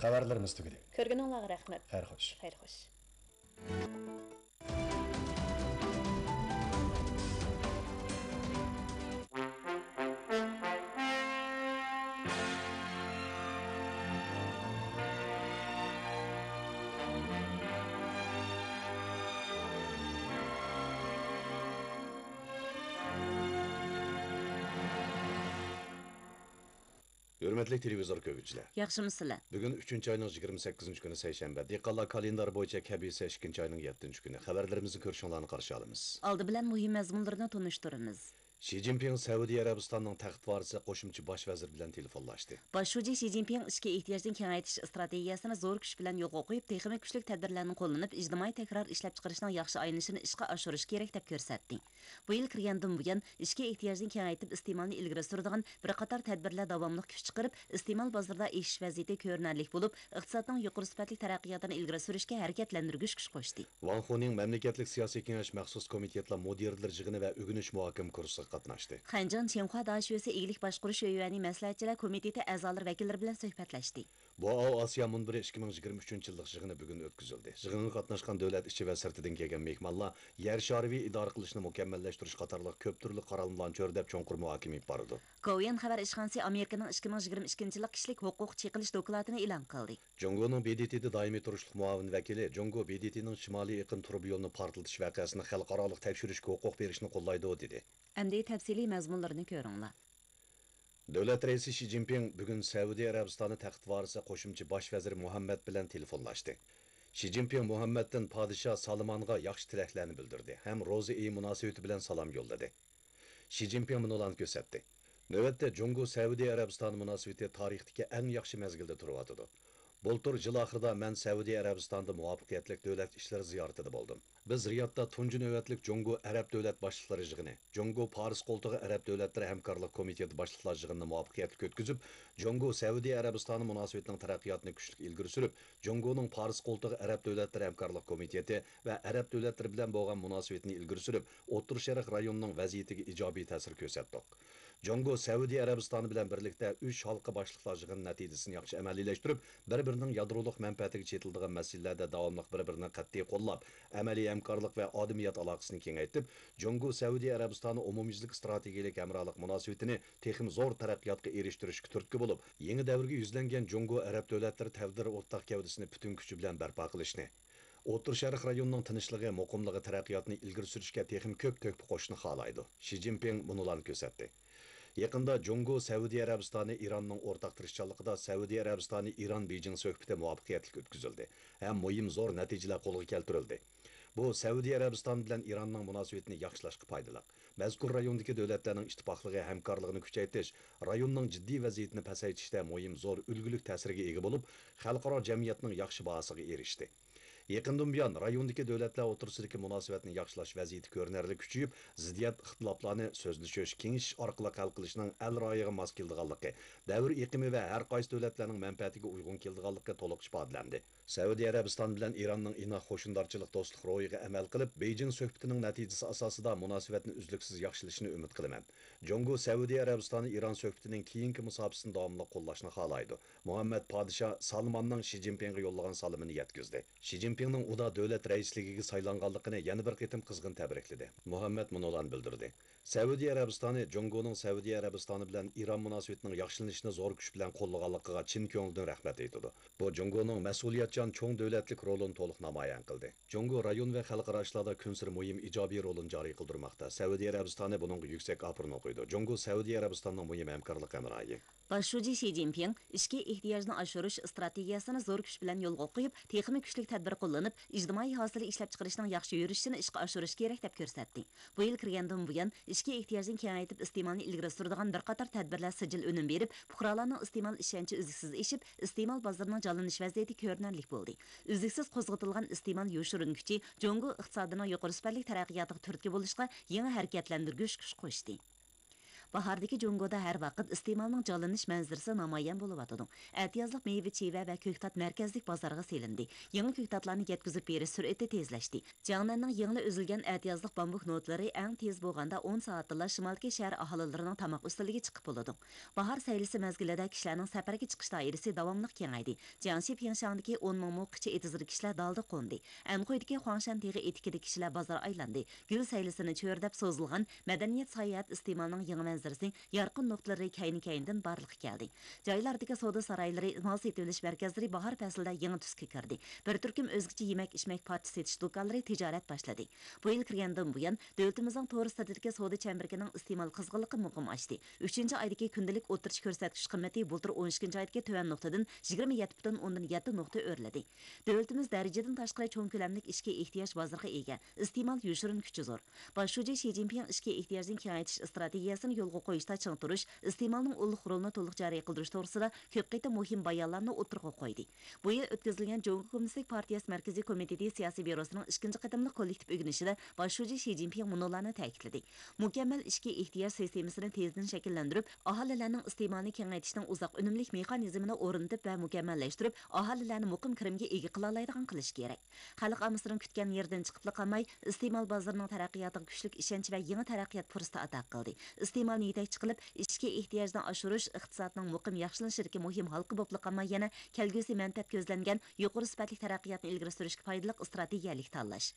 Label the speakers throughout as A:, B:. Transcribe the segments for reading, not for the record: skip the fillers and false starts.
A: Xabarlarimiz tugadi.
B: Ko'rganingizga rahmat.
A: Xayr xo'sh.
B: Xayr xo'sh.
A: Hürmetli televizor ko'ruvchilar.
C: Yaxshimisilar?
A: Bugun 3-oyning 28 kuni seshanba. Dehqonlar kalendari bo'yicha kabisa 2-oyning 7 kuni. Xabarlarimizni ko'rishinglarni qarshi olamiz.
C: Oldi bilan muhim mazmunlarni tunishtiramiz.
A: Xi Jinping Saudiya Arabistonining taxt varisi qo'shimcha bosh vazir bilan telefonlashdi.
C: Bosh vazir Xi Jinping ichki ehtiyojni kengaytirish strategiyasini zo'r kuch bilan yo'lga qo'yib, texnik kuchli tadbirlarni qo'llanib, ijtimoiy takror ishlab chiqarishning yaxshi aylanishini ishga oshirish kerak deb ko'rsatdi. Bu yil kirgandan buyon ichki ehtiyojni kengaytib, iste'molni ilgari suradigan bir qator tadbirlar davomli kuch chiqarib, iste'mol bozorida eshish vaziyati ko'rinarli bo'lib, iqtisodning yuqori sifatli taraqqiyotini ilgari surishga harakatlantirgich kuch qo'shdi.
A: Wang Huning mamlakatlik siyosiy kengash maxsus komitetlar mudirlar yig'ini va o'g'inish muhokama kursi qatnashdi.
C: Xanjan Chenhua dashiyasi eglik boshqarish yo'yani maslahatchilar komiteti a'zolari vakillari bilan suhbatlashdi.
A: Bu Osiyo munbiri 2023-yillik yig'ini bugun o'tkazildi. Yig'inga qatnashgan davlat ichi va sirtidan kelgan mehmonlar yer shariviy idora qilishni mukammallashtirish qatorliq ko'p turli qarorlarni ko'rib cho'nqur muhokama olib bordi.
C: Korean xabar ishxonasi Amerikaning 2022-yillik kishilik huquq cheqilish dokladini e'lon qildi.
A: Jongoning BDT'da doimiy turishlik muavin vakili Jongo BDT'ning shimoliy iqim turib yo'lini portlatish voqeasini xalqaro tekshirishga huquq berishni qo'llaydi dedi.
C: Endi tafsiliy mazmunlarini ko'ringlar.
A: Davlat raisi Xi Jinping bugun Saudiya Arabistoni taxt varisi qo'shimcha bosh vazir Muhammad bilan telefonlashdi. Xi Jinping Muhammaddan podshoh Salmonga yaxshi tilaklarni bildirdi, ham ro'za-i munosabati bilan salom yo'lladi. Xi Jinping buni ko'rsatdi. Navbatda Jongo Saudiya Arabistoni munosabati tarixdagi eng yaxshi mezgilda turyapti. Bultur yil oxirida men Saudiya Arabistonida muvaffaqiyatli davlat ishlari ziyoratida bo'ldim. Biz Riyodda tunji navbatlik Jongo Arab davlat boshliqlari yig'ini, Jongo Paris qo'ltig'i Arab davlatlari hamkorlik komiteti boshliqlari yig'inini muvaffaqiyatli o'tkazib, Jongo Saudiya Arabistoni munosabatining taraqqiyotini kuchli ilgari surib, Jongoning Paris qo'ltig'i Arab davlatlari hamkorlik komiteti va Arab davlatlari bilan bo'lgan munosabatni ilgari surib, O'rta Sharq rayonining vaziyatiga ijobiy ta'sir ko'rsatdik. Jongo Saudiya Arabistoni bilan birlikda 3 halqa boshliqlar yig'ini natijasini yaxshi amaliylashtirib, bir-birining yadroliq manfaatiga chetiladigan masalalarda davomli bir-birini qat'iy qo'llab, amaliy hamkorlik va odamiyat aloqasini kengaytirib, Jongo Saudiya Arabistoni umumyuzlik strategik hamkorlik munosabatini texnik zo'r taraqqiyotga erishtirishga turtki bo'lib, yangi davrga yuzlangan Jongo Arab davlatlari tavdir o'rtaq gavdasini butun kuchi bilan barpo qilishni, O'rta Sharq rayonining tinchligi, muqimligi, taraqqiyotini ilgari surishga texnik ko'p to'p qo'shni xohlaydi. Xi Jinping bunularni ko'rsatdi. Yaqında Jongo Saudiya Arabistoni Iranning o'rtaq tirishchanligida Saudiya Arabistoni Iran Beijing suhbati muvaffaqiyatli o'tkazildi. Ham muhim zo'r natijalar qo'lga keltirildi. Bu Saudiya Arabistoni bilan Iranning munosabatini yaxshilashga foydali. Mazkur rayondagi davlatlarning ittifoqligi hamkorligini kuchaytirish, rayonning jiddiy vaziyatini pasaytirishda muhim zo'r ulgulik ta'siriga ega bo'lib, xalqaro jamiyatning yaxshi bahosiga erishdi. Yaqindan buyon rayondagi davlatlar o'rtasidagi munosabatni yaxshilash vaziyati ko'rinarli kuchayib, ziddiyat ixtiloflarni so'zlashish, kengashish orqali hal qilishning al ro'yiga mos keldiganligi, davr iqimi va har qaysi davlatlarning manfaatiga uyg'un keldiganligi to'liq isbotlandi. Saudiya Arabistoni bilan Iranning inoq qo'shindorchilik do'stlik ro'yiga amal qilib, Beijing suhbatining natijasi asosida munosabatni uzluksiz yaxshilashini umid qilaman. Jongo Saudiya Arabistoni Iran suhbatining keyingi musobaqasini davomli qo'llashni xohlaydi. Muhammad podshoh Salmonning Xi Jinpingga yo'llagan salomini yetkazdi. Xi Jinpingning uda davlat raisligiga saylanganligini yana bir qitim qizg'in tabrikladi. Muhammad munolan bildirdi. Saudiya Arabistoni Jongoning Saudiya Arabistoni bilan Iran munosabatining yaxshilanishini zo'r kuch bilan qo'llaganligiga chin ko'ngildan rahmat aytadi. Bu Jongoning mas'uliyatchan cho'ng davlatlik rolini to'liq namoyon qildi. Jongo rayon va xalqaro ishlarda kunsir muhim ijobiy rolini joriy qildirmoqda. Saudiya Arabistoni buningga yuksak opirini qo'ydi. Jongo Saudiya Arabistonining muhim hamkorlik hamrohi.
C: Bosh vazir Xi Jinping ichki ehtiyojni oshirish strategiyasini zo'r kuch bilan yo'lga qo'yib, texnik kuchli tadbir qo'llanib, ijtimoiy hosil ishlab chiqarishning yaxshi yurishini ishga oshirish kerak deb ko'rsatdi. Bu yil kirgandan buyon ichki ehtiyojni kengaytib, iste'molni ilgari suradigan bir qator tadbirlar sijil unum berib, fuqarolarning iste'mol ishonchi uzluksiz eshib, iste'mol bozorining jonlanish vaziyati ko'rinarli bo'ldi. Uzluksiz qo'zg'atilgan iste'mol yoshirin kuchi Jongo iqtisodining yuqori sifatli taraqqiyotiga turtki bo'lishga yangi harakatlantirgich kuch qo'shdi. Bahardagi Jongoda har vaqt iste'molning jonlanish manzarasi namoyon bo'lyotidi. Atiyozlik meyve cheva va ko'ktat markazlik bozorga selindi. Yangi ko'ktatlarni yetkazib berish sur'ati tezlashdi. Jiangnanning yangi uzilgan atiyozlik bambuk notlari eng tez bo'lganda 10 soatda shimolki shahar aholilarining tamoq ustiliga chiqib bo'ladi. Bahar saylisi mezgilida kishilarning safarga chiqish doirasi davomli kengaydi. Jiangxi Pingshandagi 10 ming mo'qchi etizli kishilar dalda qo'ndi. Anxuydagi Huangshan teg'i etikida kishilar bozor aylandi. Gul saylisini cho'rdab so'zilgan madaniyat sayohat iste'molining yangi manzarasining yorqin nuqtalari kayni-kayindan barliqqa keldi. Joylardagi savdo saroylari, mol sotilish markazlari bahor faslida yangi tusga kirdi. Bir turkum o'zgacha yemak-ichmak parcha setish do'konlari tijorat boshladi. Bu yil kirgandan buyon davlatimizning to'g'risidagi savdo chambergining iste'mol qizg'inligi muqim ochdi. 3-oydagi kundalik o'tirish ko'rsatkich qiymati bultir 12-oydagi tuvan nuqtadan 27,7 nuqta o'rladi. Davlatimiz darajadan tashqari cho'ng ko'lamlik ishga ehtiyoj bozoriga ega. Iste'mol yoshirin kuchi zo'r. Boshlovchi Shi Jinping ishga ehtiyojni kengaytirish strategiyasini yo'lga qo'yishda ching turish, iste'molning ulug' rolini to'liq joriy qildirish to'g'risida ko'p qator muhim bayonlarni o'tirg'a qo'ydi. Bu yil o'tkazilgan Jungkook Kommunistik partiyasi markaziy komiteti siyosiy byurosining 2-qatimli kollektiv o'ginishida boshlovchi Shi Jinping munolarni ta'kidladi. Mukammal ishga ehtiyoj sistemasini tezdan shakllantirib, aholilarning iste'molini kengaytirishning uzoq unumli mexanizmini o'rnatib va mukammallashtirib, aholilarni muqim kirimga ega qila oladigan qilish kerak. Xalq omasining kutgan yerdan chiqib qolmay, iste'mol bozorining taraqqiyotiga kuchli ishonch va yangi taraqqiyot fursati ato qildi. Iste'molni yetakchi qilib, ishga ehtiyojni oshirish iqtisodning muqim yaxshilanishidagi muhim halqa bo'lib qolmay, yana kelgusi manfaat ko'zlangan yuqori sifatli taraqqiyotni ilgari surishga foydali strategiyalik tanlash.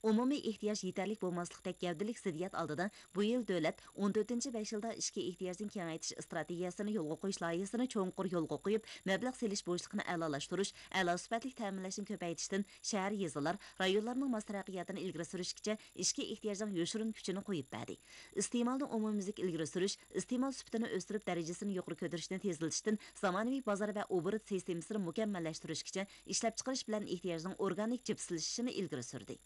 C: Umumiy ehtiyoj yetarli bo'lmaslikdek gavdalik ziddiyat oldida bu yil davlat 14-5 yilda ishga ehtiyojni kengaytirish strategiyasini yo'lga qo'yish loyihasini cho'nqur yo'lga qo'yib, mablag' selish bo'shliqini a'lolashtirish, a'lo sifatli ta'minlashni ko'paytirishdan shahar yezilar, rayonlarning taraqqiyotini ilgari surishgacha ishga ehtiyojning yoshirin kuchini qo'yib berdi. Iste'molni umumiylik ilgari surish, iste'mol sifatini o'stirib darajasini yuqori ko'tarishni tezlatishdan zamonaviy bozor va obort sistemasini mukammallashtirishgacha ishlab chiqarish bilan ehtiyojning organik jipslashishini ilgari surdi.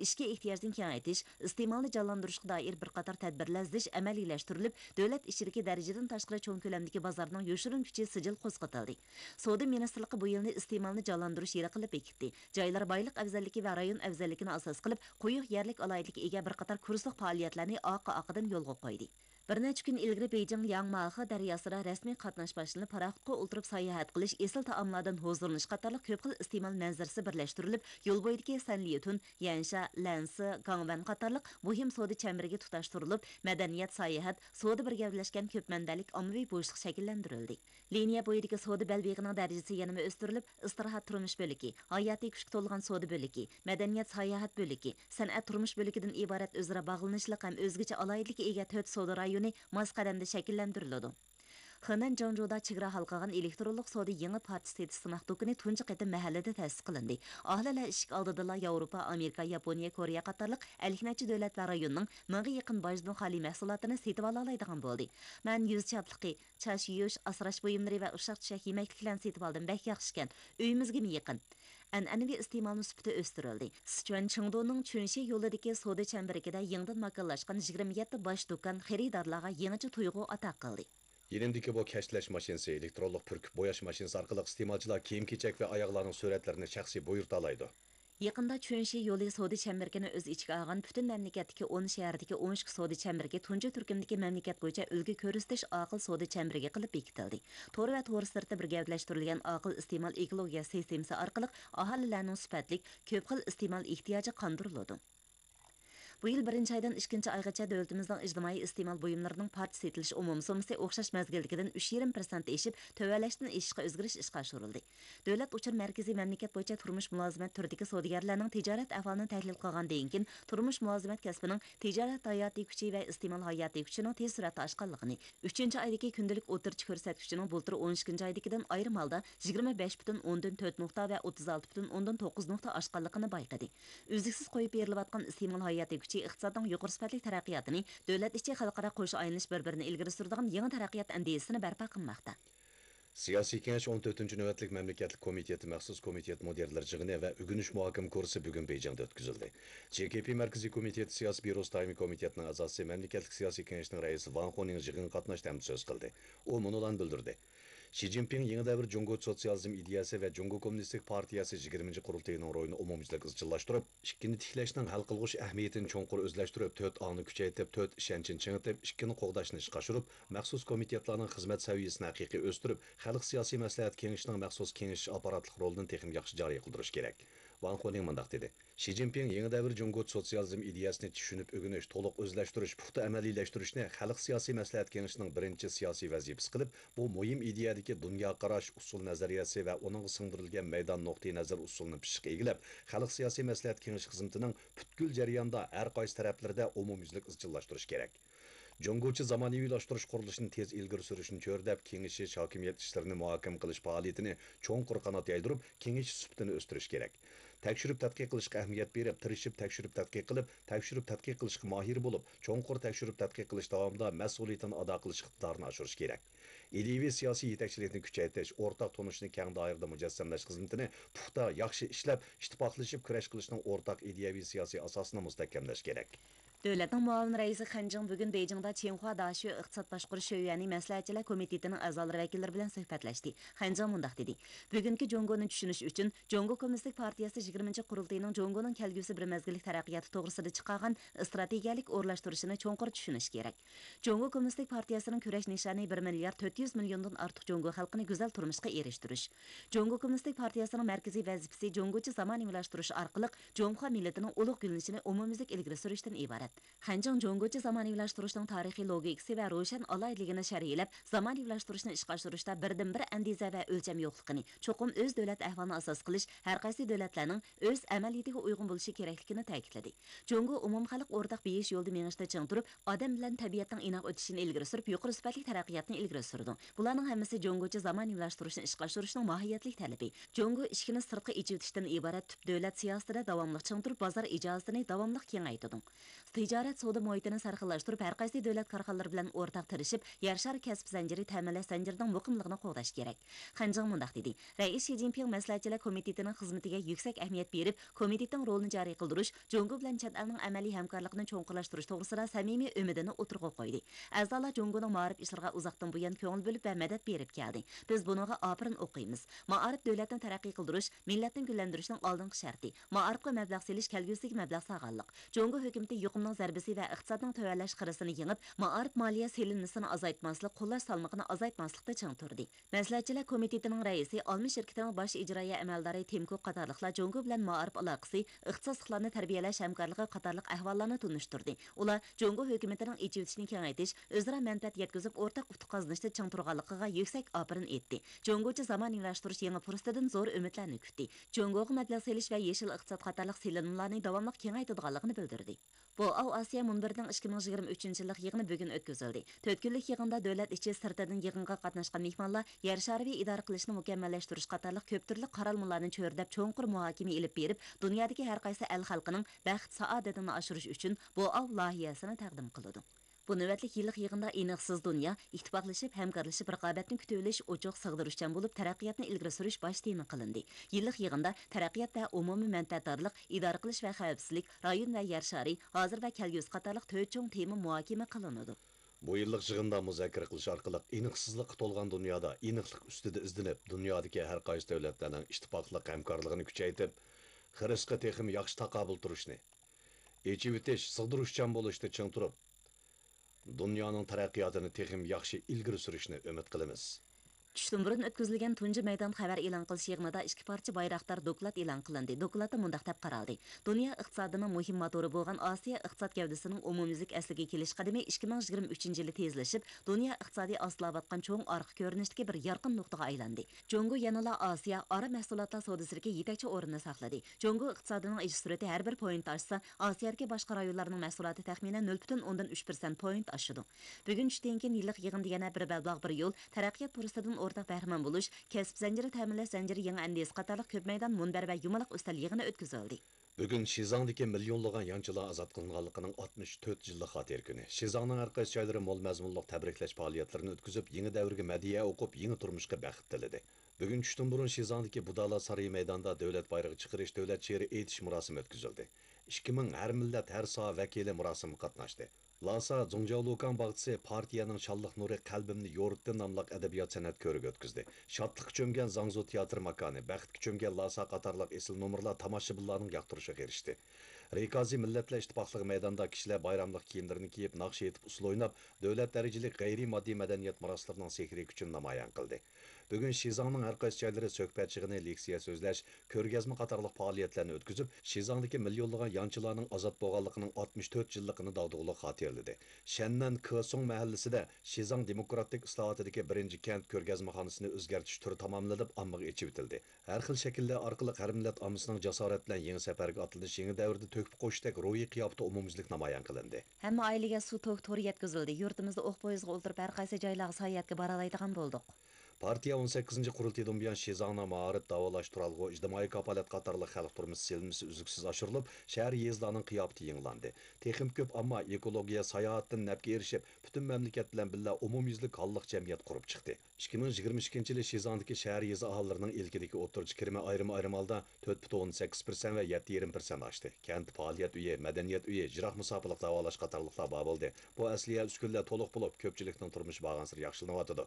C: Ishga ehtiyojni kengaytirish, iste'molni jonlantirishga doir bir qator tadbirlar zish amaliylashtirilib, davlat ichidagi darajadan tashqari cho'ng ko'lamdagi bozorning yoshirin kuchi sijil qo'zg'atildi. Savdo ministrligi bu yilni iste'molni jonlantirish yili qilib bekitdi. Joylar boylik afzalligi va rayon afzalligini asos qilib, quyuq yerlik alaylikka ega bir qator kursliq faoliyatlarni oqa-oqidan yo'lga qo'ydi. Bir necha kun ilgari Beijing Yangmaxi daryosida rasmiy qatnash boshlanib, paraxotga o'tirib sayohat qilish, esil taomlardan huzurlanish qatorliq ko'p xil iste'mol manzarasi birlashtirilib, yo'l bo'yidagi Sanliyetun, Yansha, Lansi, Gangvan qatorliq muhim savdo chamberiga tutashtirilib, madaniyat sayohat, savdo birgavlashgan ko'p mandalik ommaviy bo'shliq shakllantirildi. Liniya bo'yidagi savdo balbeg'ining darajasi yanada o'stirilib, istirohat turmush bo'ligi, hayotiy kuchga to'lgan savdo bo'ligi, madaniyat sayohat bo'ligi, san'at turmush bo'ligidan iborat o'zaro bog'lanishliq ham o'zgacha alohidlikka ega 4 savdo rayoni mos qadamda shakllantiriladi. Xenan Zhangzhouda chegara halqagan elektronlik savdo yangi partisi sinaq do'koni tunji qatim mahallada ta'sis qilindi. Aholilar ishik oldida Yevropa, Amerika, Yaponiya, Koreya qatorliq 50 davlat va rayonning 1000 ga yaqin bojdan xoli mahsulotini sotib ola oladigan bo'ldi. Men yuz chapligi, chash yuyish, asrash buyumlari va ushaq-tushak yemekliklarni sotib oldim. Bak yaxshi ekan. Uyimizga yaqin. An'anaviy iste'molni sifati o'stirildi. Sichuan Chengduning Chunshi yo'lidagi savdo chamberigida yangidan makonlashgan 27 bosh do'kon xaridorlarga yangicha tuyg'u ato qildi.
A: Yenimdiki bu kashlash mashinasi, elektronlik purkib bo'yash mashinasi orqali iste'molchilar kiyim-kechak va oyoqlarning suratlarini shaxsiy buyurta oladi.
C: Yaqında Chunshi yo'li savdo chambergini o'z ichiga olgan butun mamlakatdagi 10 shahardagi 13 savdo chamberga tunji turkumdagi mamlakat bo'yicha ulgu ko'rsatish aql savdo chamberga qilib bekitildi. To'g'ri va to'g'ri sirti birgavlashtirilgan aql iste'mol ekologiya sistemasi orqali aholilarning sifatli ko'p xil iste'mol ehtiyoji qondiriladi. Bu yil 1-oydan 2-oygacha davlatimizning ijtimoiy iste'mol buyumlarining parcha setilish umum summasi o'xshash mazgildagidan 3,5% eshib, tövəlləşdən eshishga o'zgarish ishga oshirildi. Davlat uchun markaziy mamlakat bo'yicha turmush mulozimat turidagi savdogarlarning tijorat ahvolini tahlil qilgandan keyin turmush mulozimat kasbining tijorat hayotiy kuchi va iste'mol hayotiy kuchining tez suratda oshganligini, 3-oydagi kundalik o'tirchi ko'rsatkichining bultir 12-oydagidan ayrim holda 25,4 nuqta va 36,9 nuqta oshganligini bayqadi. Uzluksiz qo'yib berilayotgan iste'mol hayotiy kuchi iqtisodning yuqori sifatli taraqqiyotini, davlat ichi xalqaro qo'shni aylanish bir-birini ilgari suradigan yangi taraqqiyot andezisini barpo qilmoqda.
A: Siyosiy kengash 14-navbatlik mamlakatlik komiteti maxsus komitet mudirlar yig'ini va o'g'inish muhokama kursi bugun Beijingda o'tkazildi. CKP markaziy komiteti siyosiy byurosi doimiy komitetining a'zosi mamlakatlik siyosiy kengashning raisi Wang Huning yig'in qatnashda so'z qildi. U munolarni bildirdi. Xi Jinping Yeni Davr Jungo Sotsializm ideyasi ve Jungo Kommunistik Partiyası 20. Qurultayının royunu umumizlik izchillashtirib, ikkini tiklashning hal qilg'uch ahamiyatini cho'nqur o'zlashtirib, 4 ongni kuchaytirib, 4 ishonchini chingitib, ikkini qo'g'dashni ishga oshirib, maxsus komitetlarning xizmat saviyasini haqiqiy o'stirib, xalq siyosiy maslahat kengashining maxsus kengash apparatlik rolini texim yaxshi joriy qildirish kerak. Wang Huning mundaq dedi. Xi Jinping Yeni Davr Jungo Sotsializm ideyasini tushunib o'rganish, to'liq o'zlashtirish, puxta amaliylashtirish xalq siyosiy maslahat kengashining birinchi siyosiy vazifasi qilib, bu muhim ideyadagi dunyo qarash usul nazariyasi va uning singdirilgan maydon nuqtai nazar usulini pishiq egilib, xalq siyosiy maslahat kengashi xizmatining butkul jarayonda har qaysi taraflarda umumyuzlik izchillashtirish kerak. Jungochi zamonaviylashtirish qurilishini tez ilgari surishni cho'rdab, kengashish hokimiyat ishlarini muhokama qilish faoliyatini cho'nqur qanot yaydirib, kengash sifatini o'stirish kerak. Tekshirib tadqiq qilishga ahamiyat berib, tirishib tekshirib tadqiq qilib, tekshirib tadqiq qilishga mohir bo'lib, cho'nqur tekshirib tadqiq qilish davomida mas'uliyatini ado qilish iqtidorini oshirish kerak. Ideaviy siyosiy yetakchilikni kuchaytirish, o'rtaq tunishni keng doirada mujassamlash xizmatini puxta, yaxshi ishlab, ittifoqlashib kurash qilishning o'rtaq ideaviy siyosiy asosini mustahkamlash kerak.
C: Dövlətin muavin rəisi Xəncəng bugün Beijingdə Çinhua Daşu İqtisad Başqarış Şöyyəni Məsləhətçilər Komitetinin əzaları vəkilləri bilan söhbətləşdi. Xəncəng mundaq dedi. Bugünkü Jongonu düşünüş üçün Jongo Kommunistik Partiyası 20. Qurultayının Jongonun kəlgüsü bir məzgillik tərəqqiyatı toğrısında çıxarğan strategiyalik o'rlashtirishini cho'nqur tushunish kerak. Jongo Kommunistik Partiyasının kurash nishoni 1 milliard 400 milliondan ortiq Jongo xalqini go'zal turmushga erishtirish. Jongo Kommunistik Partiyasının mərkəzi vəzifəsi Jongochi zamonaviylashtirish orqali Jongo millatining ulug' gullanishini umumyuzlik ilgari surishdan iborat. Xanjiang Jongochi zamonaviylashtirishning tarixiy logikasi va ro'shan alayligini sharhlab, zamonaviylashtirichni ishga oshirishda birdan-bir andiza va o'lcham yo'qligini, cho'qim o'z davlat ahvolini asos qilish, har qaysi davlatlarning o'z amaliyatiga uyg'un bo'lishi kerakligini ta'kidladi. Jongo umumxalq o'rtaq beyish yo'lida mengishda ching turib, odam bilan tabiatning inoq o'tishini ilgari surib, yuqori sifatli taraqqiyotni ilgari surdi. Bularning hammasi Jongochi zamonaviylashtirichni ishga oshirishning mohiyatli talabi. Jongo ishkini sirtqi ijitishdan iborat tub davlat siyosatida davomli ching turib, bozor ijozatini davomli kengaytirdi. Tijorat savdo muhitini sarxillashtirib, har qaysi davlat korxonalari bilan o'rtaq tirishib, yarshar kasb zanjiri ta'minlash zanjirining muqimligini qo'g'dash kerak. Xanjiang mundaq dedi. Rais Xi Jinping Maslahatchilar Komitetining xizmatiga yuksak ahamiyat berib, komitetning rolini joriy qildirish, Jongo bilan chet elning amaliy hamkorligini cho'nqurlashtirish to'g'risida samimiy umidini o'tirg'a qo'ydi. A'zolar Jongoning ma'rif ishlariga uzoqdan buyon ko'ngil bo'lib va madad berib keldi. Biz buningga opirin o'qiymiz. Ma'arif davlatni taraqqiy qildirish, millatni gullantirishning oldingi sharti. Ma'arifga mablag' selish kelgusiga mablag' sog'anliq. Jongo hukumati yuqumning zarbisi va iqtisodning tövəllash qirasini yengib, ma'arif moliya selinmasini azaytmaslik, qo'llash salmog'ini azaytmaslikda ching turdi. Maslahatchilar komitetining raisi, Almi shirkatining bosh ijroiya amaldori Timko qatorliqlar Jongo bilan ma'arif aloqasi, ixtisosliklarni tarbiyalash hamkorligi qatorliq ahvollarni tunishtirdi. Ular Jongo hukumatining ijtihodini kengaytirish, o'zaro manfaat yetkazib, o'rtaq utuq qozonishda ching turganligiga yuksak opirin etdi. Jongochi zamonaviylashtirish yangi fursatdan zo'r umidlarni kutdi. Jongoga mablag' selish va yeshil iqtisod qatorliq selinmalarni davomli kengaytirganligini bildirdi. Bu Asiya munbirining 2023 yillik yig'ini bugun o'tkazildi. 4 kunlik yig'inda davlat ichi sirtidan yig'inga qatnashgan mehmonlar yer shariy idora qilishni mukammallashtirish qatorliq ko'p turli qaralmalarni cho'rdab cho'nqur muhokama ilib berib, dunyodagi har qaysi el xalqining baxt saodatini oshirish uchun bu loyihasini taqdim qiladi. Bu navbatlik yillik yig'inda aniqsiz dunyo, ittifoqlashib, hamkorlashib, raqobatni kutilish, ochiq sig'dirishchan bo'lib, taraqqiyotni ilgari surish bosh tema qilindi. Yillik yig'inda taraqqiyot va umumiy manfaatdorlik, idora qilish va xavfsizlik, rayon va yer shari, hozir va kelgusi qatorliq 4 cho'ng tema muhokama qilinadi.
A: Bu yillik yig'inda muzokara qilish orqali aniqsizlikqa to'lgan dunyoda aniqlik ustida izlanib, dunyodagi har qaysi davlatlarning ittifoqlik hamkorligini kuchaytirib, xirasqa texim yaxshi taqobil turishni, echib o'tish, sig'dirishchan bo'lishda ching turib, dunyoning taraqqiyotini texim yaxshi ilgari surishni umid qilamiz.
C: Tushdan burun o'tkazilgan tunji maydon xabar e'lon qilish yig'inida ikki parcha bayroqlar doklad e'lon qilindi. Dokladda mundaq deb qaraldi. Dunyo iqtisodining muhim motori bo'lgan Osiyo iqtisod gavdasining umumyuzlik asliga kelish qadami 2023-yili tezlashib, dunyo iqtisodiy oslavatgan cho'ng orqa ko'rinishdagi bir yorqin nuqtaga aylandi. Jongo yanala Osiyo ora mahsulotlar savdosidagi yetakchi o'rinni saqladi. Jongo iqtisodining ish surati har bir point oshsa, Osiyodagi boshqa rayonlarning mahsuloti taxminan 0.3% point oshadi. Bugun tushdan keyin yillik yig'inda yana bir mablag' bir yo'l taraqqiyot fursatidan o'rtaq bahramon bo'lish, kasb zanjiri ta'minlash zanjiri yangi andiz qatorliq ko'p maydon munbar va yumaloq ustal yig'ini o'tkazildi.
A: Bugun Shizangdagi millionlagan yanchilar ozod qilinganligining 64 yillik xotir kuni. Shizangning har qaysi joylari mo'l mazmunli tabriklash faoliyatlarini o'tkazib, yangi davrga madhiya o'qib, yangi turmushga baxt tiladi. Bugun tushdan burun Shizangdagi Budala saroyi maydonida davlat bayrog'i chiqarish, davlat she'ri aytish murosimi o'tkazildi. 2000 har millat har soha vakili murosimga qatnashdi. Lasa Zhongjiaolukan bag'chisi partiyaning shalliq nuri qalbimni yo'ritdi nomli adabiyot san'at ko'rigi o'tkazdi. Shodlik cho'mgan Zangzu teatr makoni, baxtga cho'mgan Lasa qatorliq esil nomerlar tomoshabinlarning yoqtirishiga erishdi. Reykazi Millatlar İttifaqlığı maydonida kishilar bayramlik kiyimlarini kiyib, naqsh etib, usul o'ynab, davlat darajalik g'ayriy moddiy madaniyat marosimlarining sehriy kuchini namoyon qildi. Bugun Shizangning har qaysi joylari so'kpat chig'ini, leksiya so'zlash, ko'rgazma qatorliq faoliyatlarni o'tkazib, Shizangdagi millionlagan yanchilarning ozod bo'lganligining 64 yilligini dog'dug'liq xotirladi. Shannan Kesong mahallasida Shizang demokratik islohotidagi birinchi kent ko'rgazmaxonasini o'zgartirish turi tamomlanib, ommaga echib o'tildi. Har xil shakllar orqali har millat ommasining jasorat bilan yangi safarga otilinish yangi davrda to'kib qo'shdek ro'yi qiyofda umumiylik namoyon qilindi.
C: Hamma oilaga suv to'ri yetkazildi. Yurtimizda o'q poyizga o'ltirib har qaysi joylarga sayohatga bora oladigan bo'ldik.
A: Partiya 18 qurultaydan buyon Shizangni ma'arif davolash turalg'u ijtimoiy kafolat qatorli xalq turmushi selmisi uzluksiz oshirilib, shahar yezlarning qiyofati yanglandi. Texim ko'p ammo ekologiya sayohatdan nafga erishib, butun mamlakat bilan birga umumyuzlik holliq jamiyat qurib chiqdi. 2022-yili Shizangdagi shahar yezi aholilarining ilkidagi o'tirchi kirma ayrim holda 4,8% va 7,5% oshdi. Kent faoliyat uyi, madaniyat uyi, jiroq musofirlik davolash qatorliqlar bor bo'ldi. Bu asliya uskunlar to'liq bo'lib, ko'pchilikning turmushi bag'ansir yaxshilanyotdi.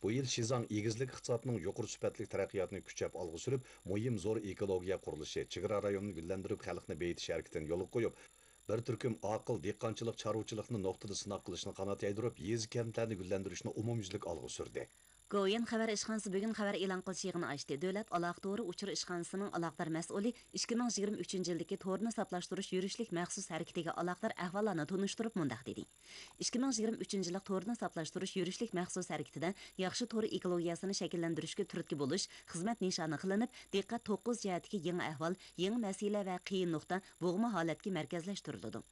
A: Bu yil Shizang egizlik iqtisodining yuqori sifatli taraqqiyotini kuchab olg'a surib, muhim zo'r ekologiya qurilishi, chegara rayonini gullantirib, xalqni beyitish harakatini yo'lga qo'yib, bir turkum aql dehqonchilik chorvachilikni nuqtada sinoq qilishni qanot yaydirib, yezi kentlarni gullantirishni umumyuzlik olg'a surdi.
C: Go'yan xabar ishxonasi bugun xabar e'lon qilish yig'ini ochdi. Davlat aloqadori uchur ishxonasining aloqador mas'uli 2023-yildagi to'rni saqlashtirish yurishlik maxsus harakatiga aloqador ahvollarni tunishtirib mundaq dedi. 2023-yillik to'rni saqlashtirish yurishlik maxsus harakatida yaxshi to'r ekologiyasini shakllantirishga turtki bo'lish xizmat nishoni qilinib, diqqat 9 jihatdagi yangi ahvol, yangi masala va qiyin nuqta bo'g'ma holatga markazlashtiriladi.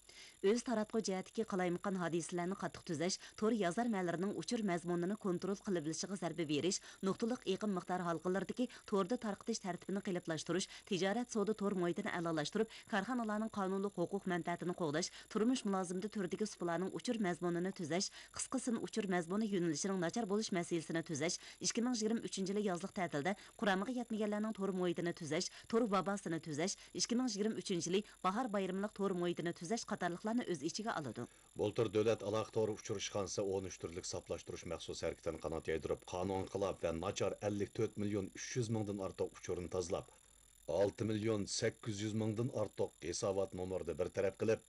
C: O'z taratqu jihatdagi qalaymaqon hodisalarni qattiq tuzash, to'r yozar ma'larining uchur mazmunini kontrol qilib bilishiga zarba berish, nuqtaliq eqim miqdori halqalardagi to'rda tarqitish tartibini qiliblashtirish, tijorat savdo to'r muhitini a'lolashtirib, korxonalarning qonunli huquq manfaatini qo'g'dash, turmush mulozimati turdagi supalarning uchur mazmunini tuzash, qisqasini uchur mazmuni yo'nalishining nachar bo'lish masalasini tuzash, 2023-yil yozliq ta'tilda quramiga yetmaganlarning to'r muhitini tuzash, to'r vabosini tuzash, 2023-yil bahor bayramlik to'r muhitini tuzash qatorliqlarni o'z ichiga oladi.
A: Bultur davlat aloqador uchirish xonasi 13 turlik saqlashtirish maxsus harakatini qanot yaydirib, qonun inqilob va nachar 54 million 300 mingdan ortiq uchurni tozalab, 6 million 800 mingdan ortiq hisobot nomerni bir taraf qilib,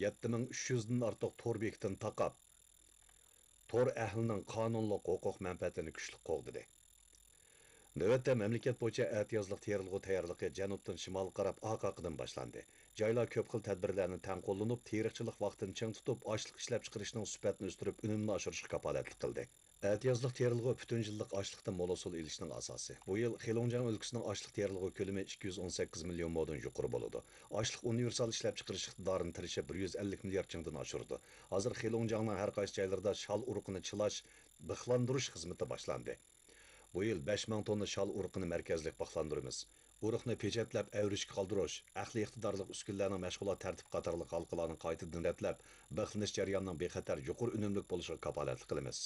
A: 7300 dan ortiq to'r bekitini taqab, to'r ahlining qonunli huquq manfaatini kuchli qo'g'didi. Navbatda mamlakat bo'yicha ehtiyojliq terilg'u tayyorligi janubdan shimolga qarab oqoqidan boshlandi. Joylar ko'p xil tadbirlarni tan qo'llanib, teriqchilik vaqtini ching tutib, ochliq ishlab chiqarishning sifatini o'stirib, unumni oshirishga kafolatlik qildi. Ehtiyojliq terilg'u butun yillik ochliqdan mo'l hosil ilishning asosi. Bu yil Xilonjiang o'lkasining ochliq terilg'u ko'lami 218 million moddan yuqori bo'ladi. Ochliq universal ishlab chiqarish iqtidorini tirishib 150 milliard chingdan oshirdi. Hozir Xilonjiangning har qaysi joylarida shal urug'ini chilash, bixlandirish xizmati boshlandi. Bu yil 5000 tonna shal urug'ini markazlik bixlandıramiz. Urug'ni pechatlab avrishga qoldirish, ahli iqtidorli uskunlarning mashg'ulot tartib qatorli halqalarni qaytadan ratlab, bixlanish jarayonining bexatar yuqori unumli bo'lishiga kafolatlik qilamiz.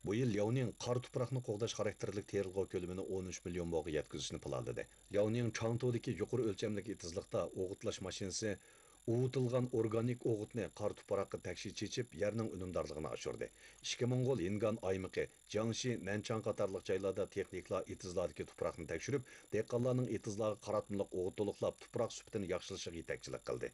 A: Bu yil Liaoning qor tuproqni qo'g'dash xarakterlik terilg'u ko'lamini 13 million mo'ga yetkazishni planladi. Liaoning Changtodagi yuqori o'lchamli itizliqda o'g'itlash mashinasi uvutilgan organik o'g'itni qor tuproqqa takshi chechib, yerning unumdorligini oshirdi. Ishki Mongol Yingan aymiqi, Jiangxi, Nanchang qatorliq joylarda texniklar itizlardagi tuproqni tekshirib, dehqonlarning itizlarga qaratmaliq o'g'it to'liqlab, tuproq sifatini yaxshilashiga yetakchilik qildi.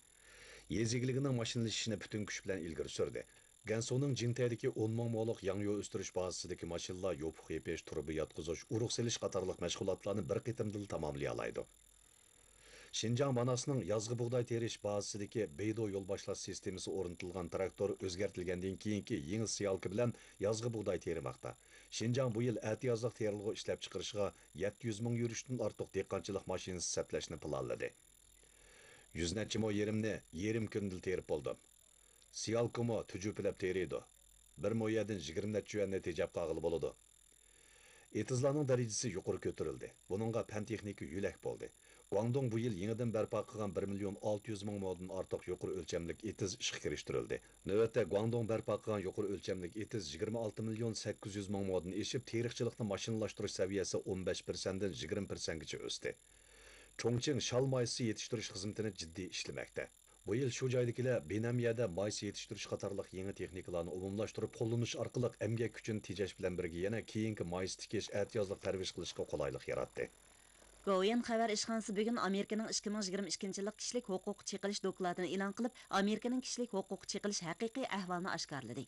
A: Yez egiligining mashinalashishini butun kuch bilan ilgari surdi. Gansuning Jintay'dagi 10 ming mo'liq yangi o'stirish bazasidagi mashinalar yopiq yepish, turbi yotqizish, urug' selish qatorliq mashg'ulotlarni bir qitimda tamomlay oladi. Şinjan Manasının yazgı buğday teriş bazasidagi Beydo yo'l boshlash sistemasi o'rnatilgan traktor o'zgartirilgandan keyingi yangi siyalka bilan yazgı buğday terimoqda. Şinjan bu yil ehtiyojliq terilg'u ishlab chiqarishga 700 ming yurishdan ortiq dehqonchilik mashinasi saplashni planladi. 100 necha mo yerimni yerim kundil terib bo'ldim. Siyalkamo tujupilab teriydi. 1 mo'yadan 20 necha yuanni tejab qag'ili bo'ladi. Etizlarning darajasi yuqori ko'tarildi. Buningga fan texnika yo'lak bo'ldi. Guangdong bu yil yangidan barpo qilgan 1 million 600 ming moddan ortiq yuqori o'lchamlik etiz ishga kirishtirildi. Navbatda Guangdong barpo qilgan yuqori o'lchamlik etiz 26 million 800 ming moddan eshib, teriqchilikni mashinalashtirish saviyasi 15% dan 20% gacha o'sdi. Chongqing shal maysi yetiştirish xizmatini jiddiy ishlamoqda. Bu yil shu joydagilar Benamiyada maysi yetiştirish qatorliq yangi texnikalarni umumlashtirib qo'llanish orqali emgak kuchini tejash bilan birga yana keyingi maysi tikish ehtiyojli tarvish qilishga qulaylik yaratdi.
C: Goyan xabar ishxonasi bugun Amerikaning 2022 yillik kishilik huquq cheqilish dokladini e'lon qilib, Amerikaning kishilik huquq cheqilish haqiqiy ahvolini oshkorladi.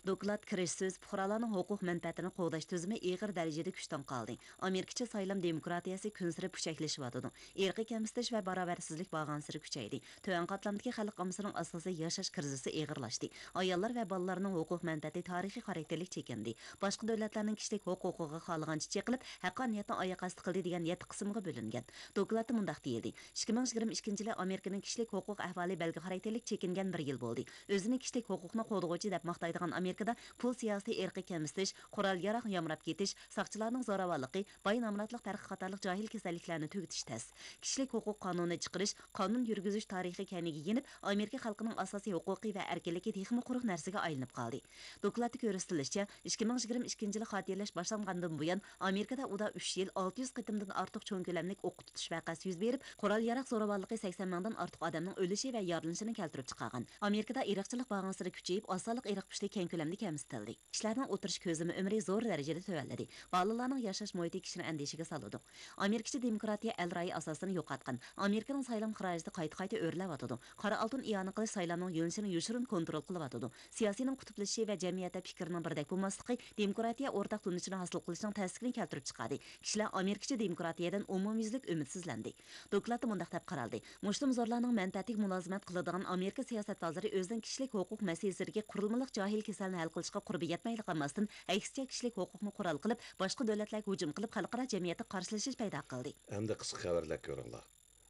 C: Doklad kirish so'z fuqarolarning huquq manfaatini qo'llash tizimi ig'ir darajada kuchdan qoldi. Amerikacha saylam demokratiyasi kunsirib kuchaytirishyotidi. Irqiy kamsitish va barobarsizlik bog'ansiri kuchaydi. Tuvan qatlamdagi xalq omasining asosiy yashash krizisi ig'irlashdi. Ayollar va bolalarning huquq manfaati tarixiy xarakterlik chekindi. Boshqa davlatlarning kishilik huquqiga xohlagancha cheqilib, haqqoniyatni oyoq osti qildi degan 7 qismga bo'lingan. Dokladda mundaq deyildi. 2022 yili Amerikaning kishilik huquq ahvoli belgi xarakterlik chekingan bir yil bo'ldi. O'zini kishilik huquqni qo'llovchi deb maqtaydigan Amerikada pul siyosiy irqiy kamsitish, qurol yarog' yamrab ketish, saqchilarning zo'ravonligi, boy namratlik tarixi qatorliq johil kasalliklarni tugutish tas. Kishilik huquq qonuni chiqarish, qonun yurgizish tarixiy kaniga yenib, Amerika xalqining asosiy huquqiy va erkinligi texmi quruq narsaga aylanib qoldi. Dokladda ko'rsatilishicha, 2022 yili xotirlash boshlangandan buyon Amerikada uda 3 yil 600 qitimdan ortiq cho'ng ko'lamlik o'q tutish vaqasi yuz berib, qurol yarog' zo'ravonligi 80 mingdan ortiq odamning o'lishi va yaralanishini keltirib chiqargan. Amerikada irqchilik bag'ansiri kuchayib, osonlik irqpishlik keng ko'lamda kamsitildi. Kishilarning o'tirish ko'zimi umri zo'r darajada tuvalladi. Bolalarning yashash muhiti kishini andishiga soladi. Amerikacha demokratiya al-rayi asosini yo'qotgan. Amerikaning saylam xarajati qayta-qayta o'rlayotidi. Qora oltin i'ona qilish saylamning yo'nalishini yoshirin kontrol qilyotidi. Siyosiyning qutblashishi va jamiyatda fikrning birdek bo'lmasligi demokratiya o'rtaq tunishini hosil qilishning ta'sirini keltirib chiqadi. Kishilar Amerikacha demokratiyadan umumyuzlik umidsizlandi. Dokladda mundaq deb qaraldi. Muslim zo'rlarning manfaatiga mulozimat qiladigan Amerika siyosatdozlari o'zining kishilik huquq masalasiga qurilmalik johil kasalni hal qilishga qurbi yetmayli qolmasdan, aksiya kishilik huquqni qurol qilib, boshqa davlatlarga hujum qilib, xalqaro jamiyatda qarshilashish paydo qildi.
A: Endi qisqa xabarlar ko'ringlar.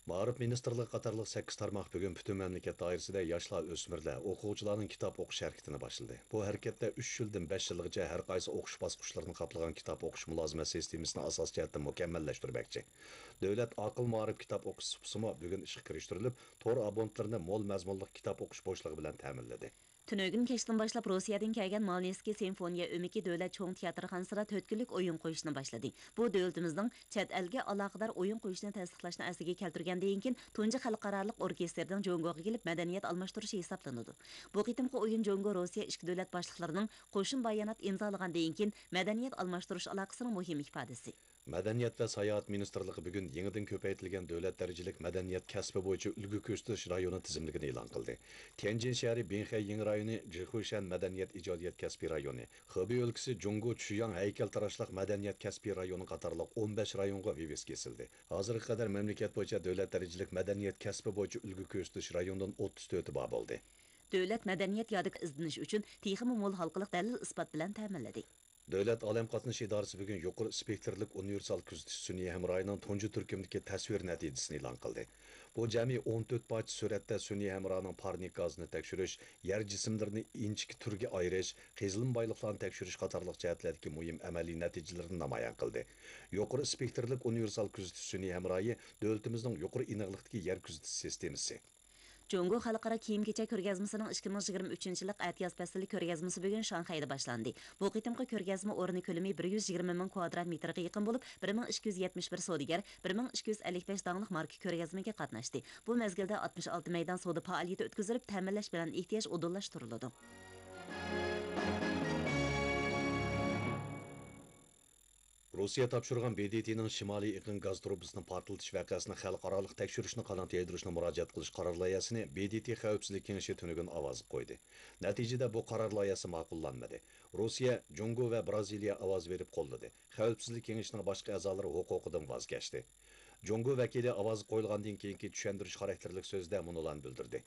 A: Ma'rif ministrligi qatorliq 8 tarmoq bugun butun mamlakat doirasida yoshlar, o'smirlar, o'quvchilarning kitob o'qish harakatini boshladi. Bu harakatda 3 yildan 5 yilgacha har qaysi o'qish bosqichlarini qoplagan kitob o'qish mulozimat sistemasini asos jihatdan mukammallashtirmoqchi. Davlat aql ma'rif kitob o'qish supsimi bugun ishga kirishtirilib, to'r abonentlarini mo'l mazmunli kitob o'qish bo'shlig'i bilan ta'minladi.
C: Tünögün keçdən başlap Rusiyadan kelgan Malneski Simfoniya Ömiki Dövlət Çoğun Teatrxanasida 4 günlük oyun qo'yishni boshladi. Bu davlatimizning chet elga aloqador oyun qo'yishni tasdiqlashni asliga keltirgandan keyin tunji xalqaroliq orkestrdan Jongoga kelib madaniyat almashtirishi hisoblanadi. Bu qitimqi o'yin Jongo Rossiya ichki davlat boshliqlarining qo'shin bayonot imzolagandan keyin madaniyat almashtirish aloqasining muhim ifodasi.
A: Madaniyat va sayohat ministrligi bugun yangidan ko'paytirilgan davlat darajalik madaniyat kasbi bo'yicha ulgu ko'rsatish rayoni tizimligini e'lon qildi. Tianjin shahri Benxay yangi rayoni, Jixushan madaniyat ijodiyat kasbi rayoni, Xubey o'lkasi Jongo Chuyang haykaltarashliq madaniyat kasbi rayoni qatorliq 15 rayonga vivis kesildi. Hozirga qadar mamlakat bo'yicha davlat darajalik madaniyat kasbi bo'yicha ulgu ko'rsatish rayonidan 34 bor bo'ldi.
C: Davlat madaniyat yodiga izdinish uchun texmi mo'l xalqiliq dalil isbot bilan ta'minladi.
A: Davlat olam qatnash idorasi bugun yuqori spektrlik universal kuzatish sun'iy hamrohining tunji turkumdagi tasvir natijasini e'lon qildi. Bu jami 14 parcha suratda sun'iy hamrohining parnik gazini tekshirish, yer jismlarini inchki turga ayirish, qizilin boyliqlarni tekshirish qatorliq jihatlardagi muhim amaliy natijalarni namoyon qildi. Yuqori spektrlik universal kuzatish sun'iy hamrohi davlatimizning yuqori aniqlikdagi yer kuzatish sistemasi.
C: Jongo xalqaro kiyim-kechak ko'rgazmasining 2023 yillik atiyaz fasli ko'rgazmasi bugun Shanxayda boshlandi. Bu qitimqi ko'rgazma o'rni ko'lami 120 ming kvadrat metrga yaqin bo'lib, 1271 savdogar, 1255 danglik marka ko'rgazmaga qatnashdi. Bu mezgilda 66 maydon savdo faoliyati o'tkazilib, ta'minlash bilan ehtiyoj o'dinlashtiriladi.
A: Rossiya topshirgan BDT'ning Shimoliy iqlim gaz trubasini portlatish vaqasini xalqaroliq tekshirishni qanot yedirishni murojaat qilish qaror loyihasini BDT Xavfsizlik kengashi tunugun ovoz qo'ydi. Natijada bu qaror loyihasi ma'qullanmadi. Rossiya, Jongo va Braziliya ovoz berib qo'lladi. Xavfsizlik kengashining boshqa a'zolari huquqidan voz kechdi. Jongo vakili ovoz qo'yilgandan keyingi tushuntirish xarakterlik so'zda munolan bildirdi.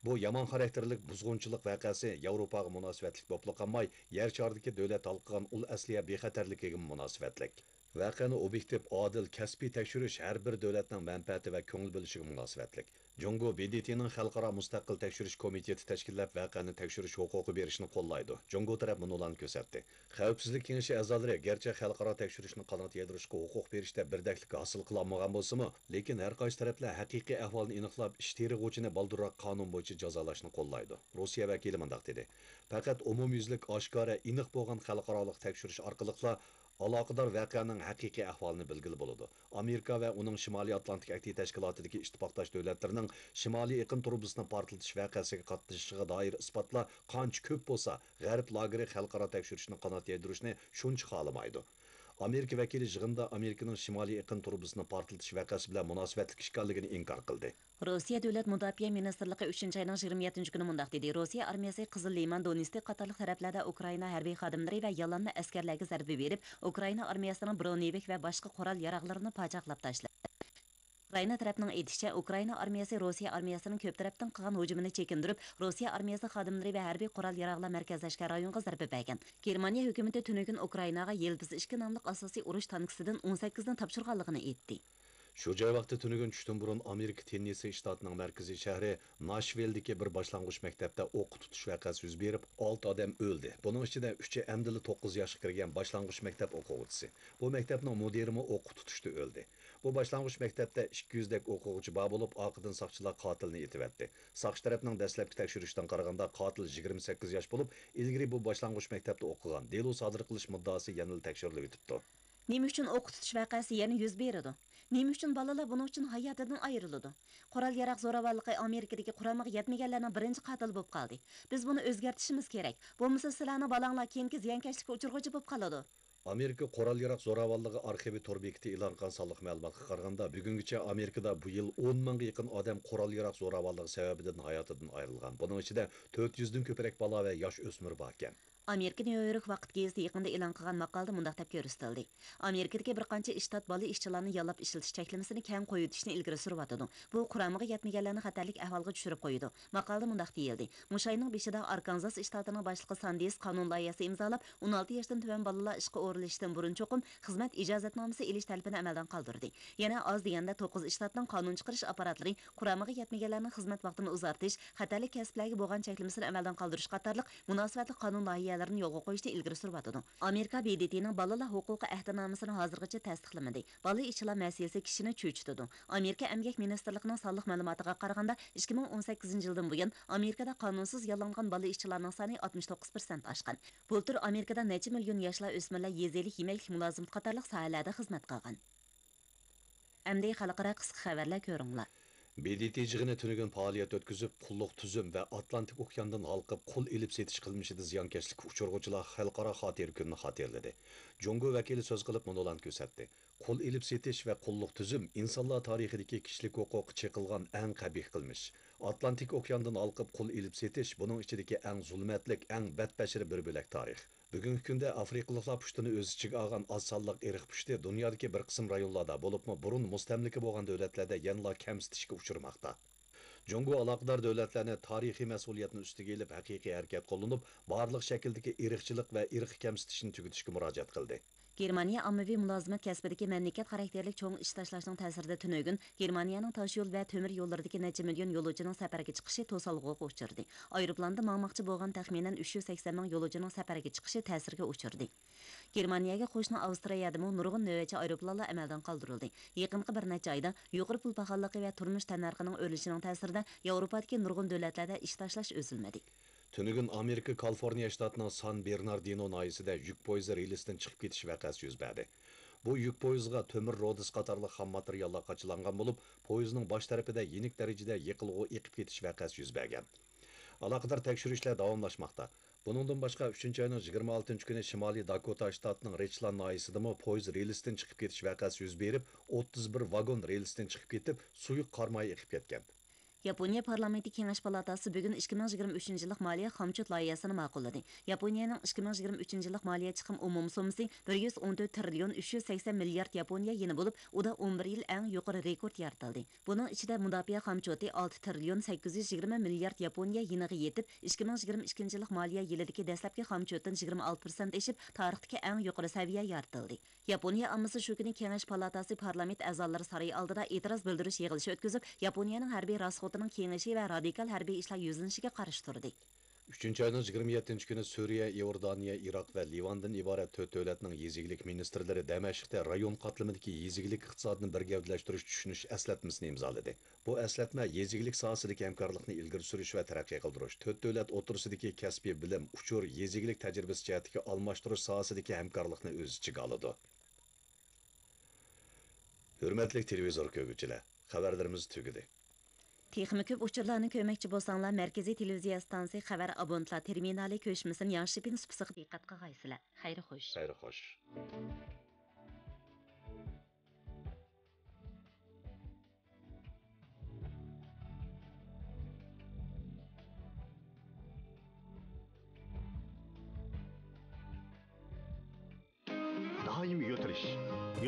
A: Bu yomon xarakterlik buzg'unchilik vaqasi Yevropaga munosabatlik bo'lib qolmay, yer shardagi davlat talqigan ul asliya bexatarligiga munosabatlik. Vaqani obyektiv, odil, kasbiy tekshirish har bir davlatning manfaati va ko'ngil bo'lishiga munosabatlik. Jongo BDT'ning xalqaro mustaqil tekshirish komiteti tashkillab vaqani tekshirish huquqi berishni qo'llaydi. Jongo taraf bunularni ko'rsatdi. Xavfsizlik kengashi a'zolari garchi xalqaro tekshirishni qanot yedirishga huquq berishda birdaklik hosil qilolmagan bo'lsa-mu, lekin har qaysi taraflar haqiqiy ahvolni aniqlab, ish terg'uvchini balduroq qonun bo'yicha jazolashni qo'llaydi. Rossiya vakili mundaq dedi: "Faqat umumyuzlik oshkora aniq bo'lgan xalqaro tekshirish orqali Aloqador voqeaning haqiqiy ahvolini bilgili bo'ladi. Amerika va uning Shimoliy Atlantik Aktiy tashkilotidagi ittifoqdosh davlatlarning Shimoliy iqlim turbusini portlatish voqeasiga qatnashishiga doir isbotlar qancha ko'p bo'lsa, G'arb lageri xalqaro tekshirishni qanot yedirishni shuncha xohlamaydi. Amerika vakili yig'inda Amerikaning Shimoliy iqlim turbusini portlatish voqeasi bilan munosabatli ekanligini inkor qildi.
C: Rossiya Davlat Mudofaa Ministrligi 3 ayning 27 kuni mundaq dedi. Rossiya armiyasi Qizil Liman, Donetsk qatorliq taraflarda Ukraina harbiy xodimlari va yalanma askarlarga zarba berib, Ukraina armiyasining bronevik va boshqa qurol yarog'larini pachaqlab tashladi. Ukraina tarafining aytishicha, Ukraina armiyasi Rossiya armiyasining ko'p tarafdan qilgan hujumini chekindirib, Rossiya armiyasi xodimlari va harbiy qurol yarog'lar markazlashgan rayonga zarba bergan. Germaniya hukumati tunugun Ukrainaga Yelpiz 2 nomli asosiy urush tankisidan 18 ni topshirganligini aytdi.
A: Shu joy vaqti tunugun tushdan burun Amerika Tennisi shtatining markaziy shahri Nashvildagi bir boshlang'ich maktabda o'q tutish voqeasi yuz berib, 6 odam o'ldi. Buning ichida 3 amdili 9 yoshga kirgan boshlang'ich maktab o'quvchisi. Bu maktabning mudirimi o'q tutishda o'ldi. Bu boshlang'ich maktabda 200 dak o'quvchi bor bo'lib, orqadan soqchilar qotilni etibdi. Soqchi tarafning dastlabki tekshirishdan qaraganda qotil 28 yosh bo'lib, ilgari bu boshlang'ich maktabda o'qigan. Delo sodir qilish muddaosi yana tekshirilib o'tibdi.
C: Nima uchun o'q tutish voqeasi yana yuz beradi? Nima uchun bolalar buning uchun hayotidan ayriladi? Qurol yarog' zo'ravonligi Amerikadagi qurilmaga yetmaganlarning birinchi qatili bo'lib qoldi. Biz buni o'zgartirishimiz kerak. Bo'lmasa sizlarning bolanglar keyingi ziyonkashlikka uchirg'uchi bo'lib qoladi.
A: Amerika qurol yarog' zo'ravonligi arxivi tor bekiti e'lon qilgan sonliq ma'lumotga qaraganda, bugungacha Amerikada bu yil 10 mingga yaqin odam qurol yarog' zo'ravonligi sababidan hayotidan ayrilgan. Buning ichida 400 dan ko'proq bola va yosh o'smir bor ekan. Amerika
C: New York vaqt gazeti yaqinda e'lon qilgan maqolada mundaq deb ko'rsatildi. Amerikadagi bir qancha ishtat bola ishchilarni yollab ishlatish cheklamasini keng qo'yitishni ilgari suryotidi. Bu quramiga yetmaganlarni xatarlik ahvolga tushirib qo'ydi. Maqolada mundaq deyildi. Mushayning beshida Arkansas shtatining boshlig'i Sanders qonun loyihasi imzolab, 16 yoshdan tuvan bolalar ishga o'rinlashishdan burun cho'qim xizmat ijozatnomasi elish talabini amaldan qoldirdi. Yana oz deganda 9 shtatning qonun chiqarish apparatlari quramiga yetmaganlarning xizmat vaqtini uzartish, xatarlik kasblarga bo'lgan cheklamasini amaldan qoldirish qatorliq munosabatli qonun loyihalarini yo'lga qo'yishni ilgari suryotidi. Amerika BDTning bolalar huquqi ahdnomasini hozirgacha tasdiqlamadi. Bola ishchilar masalasi kishini cho'chitadi. Amerika Emgak ministrligining sonliq ma'lumotiga qaraganda 2018-yildan buyon Amerikada qonunsiz yollangan bola ishchilarning soni 69% oshgan. Bultur Amerikada necha million yoshlar o'smirlar yezilik, yemaklik mulozimlik qatorliq sohalarda xizmat qilgan. Endi xalqaro qisqa xabarlar ko'ringlar.
A: BDT yig'ini tunugun faoliyat o'tkazib, qulluq tuzum va Atlantik okeandan halqib qul ilib setish qilmishida ziyonkashlik uchirg'uvchilar xalqaro xotir kunini xotirladi. Jungo vakili so'z qilib munolan ko'rsatdi. Qul ilib setish va qulluq tuzum insonlar tarixidagi kishilik huquqi cheqilgan eng qabih qilmish. Atlantik okeandan halqib qul ilib setish buning ichidagi eng zulmatlik, eng badbashir bir bo'lak tarix. Bugungi kunda Afrikaliklar pushtini o'z ichiga olgan oz sonliq irq pushti dunyodagi bir qism rayonlarda bo'libmi burun mustamlika bo'lgan davlatlarda yanla kamsitishga uchirmoqda. Jungo aloqador davlatlarni tarixiy mas'uliyatni ustiga olib haqiqiy harakat qo'llanib, barliq shakldagi irqchilik va irq kamsitishni tugatishga murojaat qildi.
C: Germaniya ommaviy mulozimat kasbidagi mamlakat xarakterli cho'ng ish tashlashning ta'sirida tunugun Germaniyaning tosh yo'l va temir yo'llaridagi necha million yo'lovchining safarga chiqishi to'solg'iga uchirdi. Aeroplanda mangmoqchi bo'lgan taxminan 380 ming yo'lovchining safarga chiqishi ta'sirga uchirdi. Germaniyaga qo'shni Avstriyadami nurg'un navbatchi aeroplanlar amaldan qoldirildi. Yaqinqi bir necha oyda yuqori pul baholigi va turmush tannarxining o'lishining ta'sirida Yevropadagi nurg'un davlatlarda ish tashlash o'zilmadi.
A: Tunugun Amerika Kaliforniya shtatining San Bernardino noyisida yuk poyezdi relsdan chiqib ketish voqeasi yuz berdi. Bu yuk poyezdiga temir rodis qatorli xam materiallar qochilangan bo'lib, poyezdning bosh tarafida yenik darajada yiqilg'u eqib ketish voqeasi yuz bergan. Aloqador tekshirishlar davomlashmoqda. Buningdan boshqa 3-oyning 26-kuni Shimoliy Dakota shtatining Richland noyisidami poyezd relsdan chiqib ketish voqeasi yuz berib, 31 vagon relsdan chiqib ketib, suyuq qarmoy eqib ketgan.
C: Yaponiya parlamenti Kengash palatasi bugun 2023-yillik moliya xomchut loyihasini ma'qulladi. Yaponiyaning 2023-yillik moliya chiqim umum summasi 114 trillion 380 milliard Yaponiya yeni bo'lib, uda 11 yil eng yuqori rekord yaratildi. Buning ichida mudofaa xomchuti 6 trillion 820 milliard Yaponiya yeniga yetib, 2022-yillik moliya yilidagi dastlabki xomchutdan 26% eshib, tarixdagi eng yuqori saviya yaratildi. Yaponiya ammasi shu kuni Kengash palatasi parlament a'zolari saroyi oldida e'tiroz bildirish yig'ilishi o'tkazib, Yaponiyaning harbiy rasxotining kengashi va radikal harbiy ishlar yuzlanishiga qarshi turdi.
A: 3 ayning 27 kuni Suriya, Iordaniya, Iroq va Livandan iborat 4 davlatning yezigilik ministrlari Damashqda rayon qatlamidagi yezigilik iqtisodini bir gavdalashtirish tushunish eslatmasini imzoladi. Bu eslatma yezigilik sohasidagi hamkorlikni ilgari surish va taraqqiy qildirish, 4 davlat o'rtasidagi kasbiy bilim, uchur, yezigilik tajribasi jihatdagi almashtirish sohasidagi hamkorlikni o'z ichiga oladi. Hurmatli televizor ko'ruvchilar, xabarlarimiz tugadi.
C: Texmi ko'p uchurlarni ko'rmoqchi bo'lsanglar, Markaziy televiziya stansiya xabar abonentlar terminali ko'chmasini yanshipin supisiga diqqat qilgaysizlar. Xayri xo'sh.
A: Xayr xo'sh.
B: Daim yo'talish.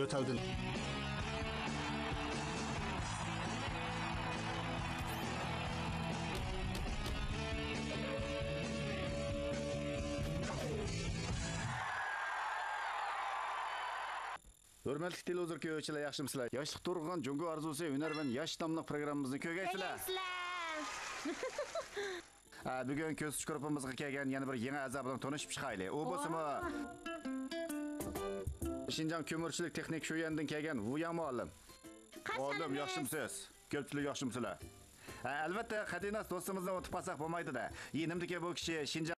B: Yo'taldin. Hurmatli televizor ko'ruvchilar, yaxshimisizlar? Yoshlik turg'an Jungo arzusi Hunarvan yosh nomli programmamizni ko'rgaysizlar. Bugun ko'z grupamizga kelgan yana bir yangi a'zo bilan tanishib chiqaylik. U bo'lsa Şinjan ko'mirchilik texnik shu yandan kelgan Wu Yang muallim. Oldum yaxshimisiz? Ko'pchilik yaxshimisizlar? Albatta, Xatinas do'stimizni o'tib qolsak bo'lmaydi-da. Yenimdagi bu kishi Şinjan